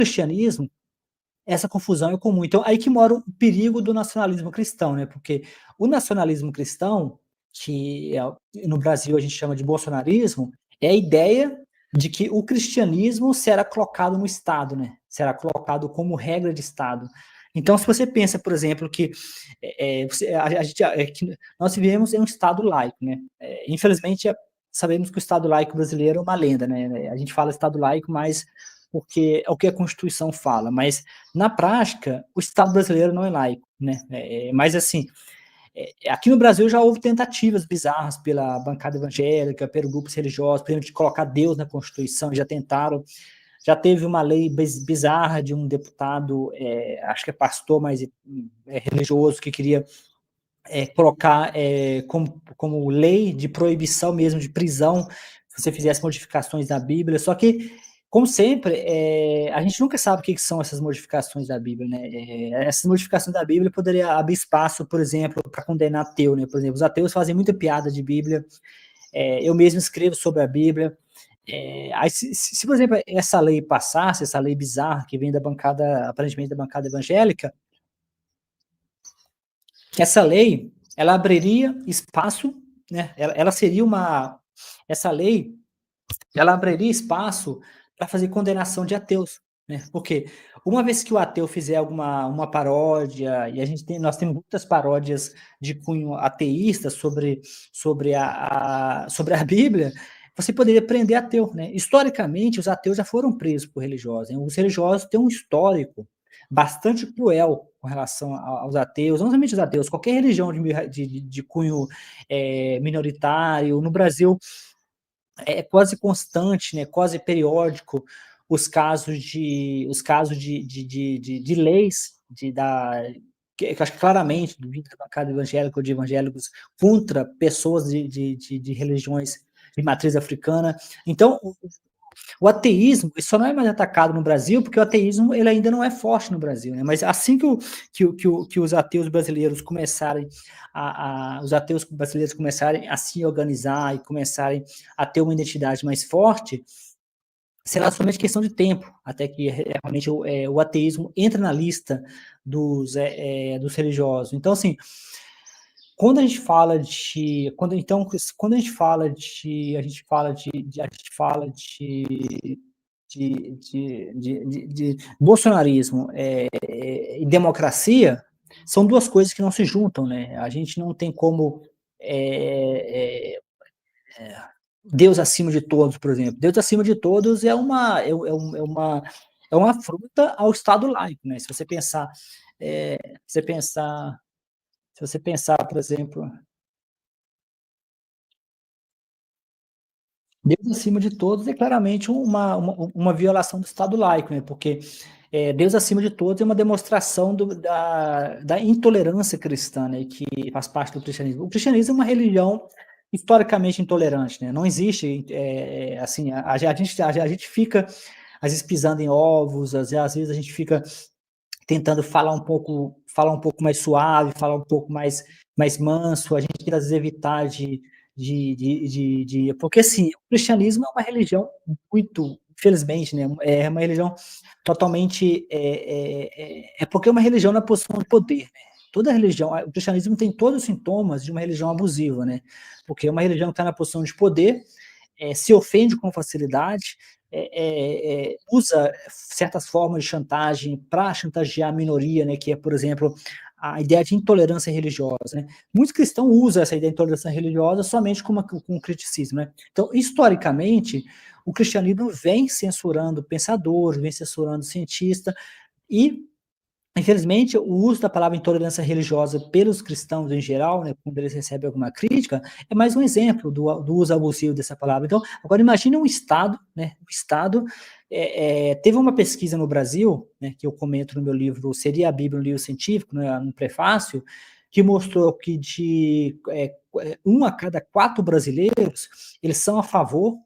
cristianismo, essa confusão é comum. Então, aí que mora o perigo do nacionalismo cristão, né? Porque o nacionalismo cristão, que no Brasil a gente chama de bolsonarismo, é a ideia de que o cristianismo será colocado no Estado, né? Será colocado como regra de Estado. Então, se você pensa, por exemplo, que, que nós vivemos em um Estado laico, né? Infelizmente, sabemos que o Estado laico brasileiro é uma lenda, né? A gente fala Estado laico, mas porque é o que a Constituição fala, mas na prática o Estado brasileiro não é laico, né? Mas assim, aqui no Brasil já houve tentativas bizarras pela bancada evangélica, pelos grupos religiosos, por exemplo, de colocar Deus na Constituição, já tentaram, já teve uma lei bizarra de um deputado, acho que é pastor, mas religioso, que queria colocar como lei de proibição mesmo, de prisão, se você fizesse modificações na Bíblia, só que, como sempre, a gente nunca sabe o que são essas modificações da Bíblia, né? Essas modificações da Bíblia poderiam abrir espaço, por exemplo, para condenar ateu, né? Por exemplo, os ateus fazem muita piada de Bíblia, eu mesmo escrevo sobre a Bíblia, aí, se, por exemplo, essa lei passasse, essa lei bizarra que vem da bancada, aparentemente da bancada evangélica, essa lei, ela abriria espaço, né? Ela seria essa lei, ela abriria espaço para fazer condenação de ateus, né? Porque uma vez que o ateu fizer uma paródia, e nós temos muitas paródias de cunho ateísta sobre a Bíblia, você poderia prender ateu, né? Historicamente, os ateus já foram presos por religiosos, né? Os religiosos têm um histórico bastante cruel com relação aos ateus, não somente os ateus, qualquer religião de cunho minoritário. No Brasil, é quase constante, né, quase periódico, os casos de leis que acho que claramente do da bancada evangélica ou de evangélicos contra pessoas de religiões de matriz africana. Então, o ateísmo só não é mais atacado no Brasil porque o ateísmo ele ainda não é forte no Brasil, né? Mas assim que os ateus brasileiros começarem os ateus brasileiros começarem a se organizar e começarem a ter uma identidade mais forte, será somente questão de tempo até que realmente o ateísmo entre na lista dos religiosos. Então, assim, quando a gente fala de quando a gente fala de de bolsonarismo e democracia, são duas coisas que não se juntam, né? A gente não tem como Deus acima de todos, por exemplo. Deus acima de todos é uma afronta ao Estado laico, né? É, se você pensar, se você pensar, por exemplo, Deus acima de todos é claramente uma violação do Estado laico, né? Porque Deus acima de todos é uma demonstração da intolerância cristã, né? Que faz parte do cristianismo. O cristianismo é uma religião historicamente intolerante, né? Não existe, assim, a gente fica, às vezes, pisando em ovos, às vezes a gente fica tentando falar um pouco mais suave, falar um pouco mais manso, a gente quer às vezes evitar porque assim, o cristianismo é uma religião muito, infelizmente, né, é uma religião totalmente, porque é uma religião na posição de poder, né, toda religião, o cristianismo tem todos os sintomas de uma religião abusiva, né, porque é uma religião que está na posição de poder, se ofende com facilidade, usa certas formas de chantagem para chantagear a minoria, né, que é, por exemplo, a ideia de intolerância religiosa. Né? Muitos cristãos usam essa ideia de intolerância religiosa somente com criticismo. Né? Então, historicamente, o cristianismo vem censurando pensadores, vem censurando cientistas, e infelizmente, o uso da palavra intolerância religiosa pelos cristãos em geral, né, quando eles recebem alguma crítica, é mais um exemplo do uso abusivo dessa palavra. Então, agora imagine um Estado, né, o Estado, teve uma pesquisa no Brasil, né, que eu comento no meu livro, Seria a Bíblia um livro científico, né, no prefácio, que mostrou que de 1 a cada 4 brasileiros, eles são a favor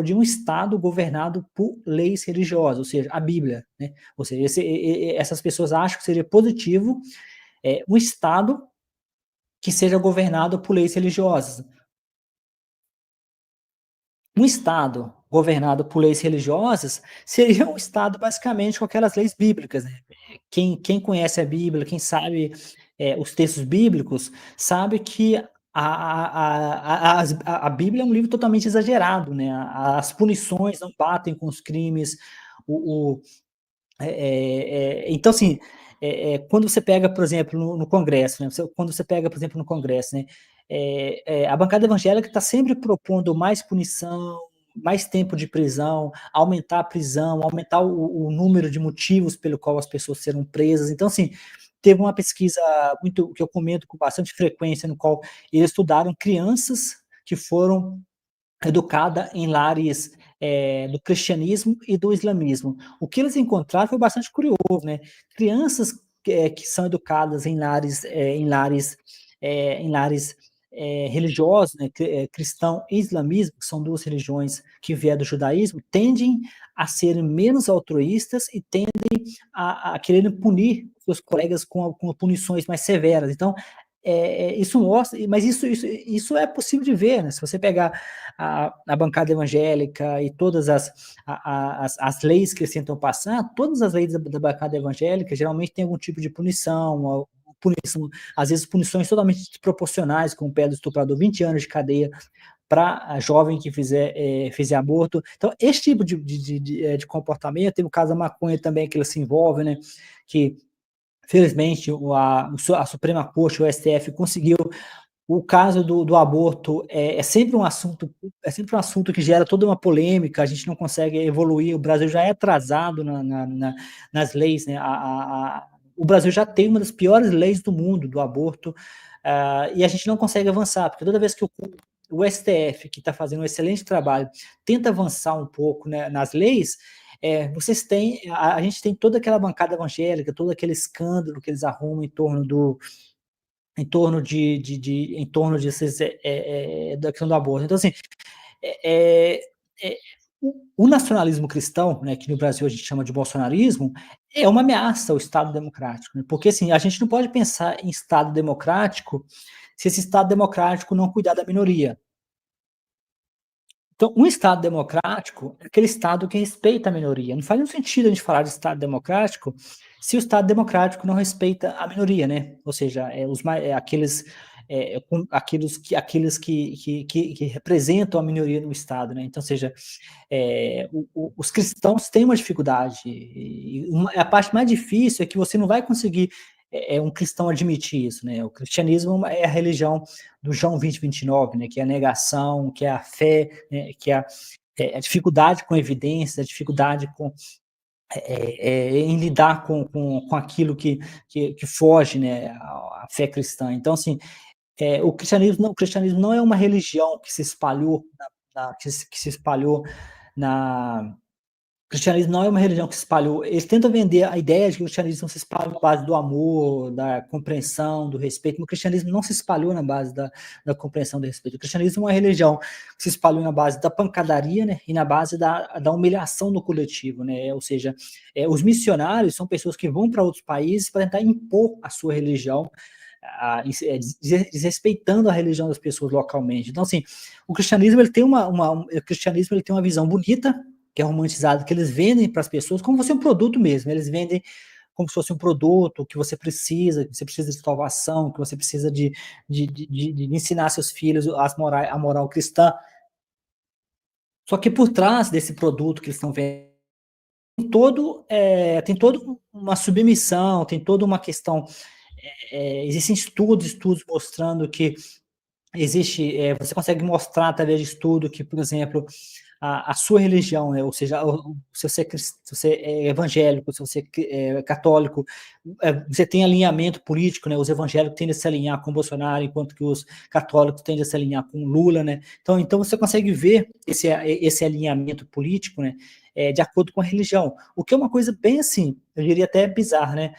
de um Estado governado por leis religiosas, ou seja, a Bíblia, né? Ou seja, essas pessoas acham que seria positivo um Estado que seja governado por leis religiosas. Um Estado governado por leis religiosas, seria um Estado basicamente com aquelas leis bíblicas, né? Quem conhece a Bíblia, quem sabe os textos bíblicos, sabe que a Bíblia é um livro totalmente exagerado, né? As punições não batem com os crimes, o, então, assim, quando você pega, por exemplo, no Congresso, né, quando você pega, por exemplo, no Congresso, né, a bancada evangélica está sempre propondo mais punição, mais tempo de prisão, aumentar a prisão, aumentar o número de motivos pelo qual as pessoas serão presas. Então, assim, teve uma pesquisa muito que eu comento com bastante frequência, no qual eles estudaram crianças que foram educada em lares do cristianismo e do islamismo. O que eles encontraram foi bastante curioso, né? Crianças que são educadas em lares religiosos, né, cristão e islamismo, que são duas religiões que vieram do judaísmo, tendem a serem menos altruístas e tendem a quererem punir seus colegas com punições mais severas. Então, isso mostra, mas isso é possível de ver, né? Se você pegar a bancada evangélica e todas as leis que eles tentam passar, todas as leis da bancada evangélica geralmente tem algum tipo de punição, às vezes punições totalmente desproporcionais, como pede do estuprador 20 anos de cadeia para a jovem que fizer aborto. Então, esse tipo de comportamento, tem o caso da maconha também, que ele se envolve, né? Que felizmente a Suprema Corte, o STF, conseguiu. O caso do aborto é sempre um assunto que gera toda uma polêmica, a gente não consegue evoluir, o Brasil já é atrasado nas leis, né? O Brasil já tem uma das piores leis do mundo do aborto, e a gente não consegue avançar, porque toda vez que o STF, que está fazendo um excelente trabalho, tenta avançar um pouco, né, nas leis, a gente tem toda aquela bancada evangélica, todo aquele escândalo que eles arrumam em torno da questão do aborto. Então, assim, é, é, o nacionalismo cristão, né, que no Brasil a gente chama de bolsonarismo, é uma ameaça ao Estado democrático, né? Porque assim, a gente não pode pensar em Estado democrático se esse Estado democrático não cuidar da minoria. Então, um Estado democrático é aquele Estado que respeita a minoria. Não faz nenhum sentido a gente falar de Estado democrático se o Estado democrático não respeita a minoria, né? Ou seja, aqueles que representam a minoria no Estado, né? Então, ou seja, os cristãos têm uma dificuldade. A parte mais difícil é que você não vai conseguir um cristão admitir isso, né? O cristianismo é a religião do João 20:29, né? Que é a negação, que é a fé, né? Que é a dificuldade com evidência, a dificuldade em lidar com aquilo que foge, né? A fé cristã. Então, assim, o cristianismo não é uma religião que se espalhou que se espalhou na o cristianismo não é uma religião que se espalhou. Eles tentam vender a ideia de que o cristianismo se espalha na base do amor, da compreensão, do respeito. Mas o cristianismo não se espalhou na base da compreensão, do respeito. O cristianismo é uma religião que se espalhou na base da pancadaria, né, e na base da humilhação do coletivo. Né? Ou seja, os missionários são pessoas que vão para outros países para tentar impor a sua religião, desrespeitando a religião das pessoas localmente. Então, assim, o cristianismo ele tem uma visão bonita, que é romantizado, que eles vendem para as pessoas como se fosse um produto mesmo. Eles vendem como se fosse um produto que você precisa de salvação, que você precisa de ensinar seus filhos a moral cristã. Só que por trás desse produto que eles estão vendendo, tem todo uma submissão, tem toda uma questão. Existem estudos mostrando que você consegue mostrar através de estudo que, por exemplo, a sua religião, né? Ou seja, se você é evangélico, se você é católico, você tem alinhamento político, né? Os evangélicos tendem a se alinhar com o Bolsonaro, enquanto que os católicos tendem a se alinhar com o Lula, né? Então você consegue ver esse alinhamento político, né? De acordo com a religião, o que é uma coisa bem assim, eu diria até bizarra, né?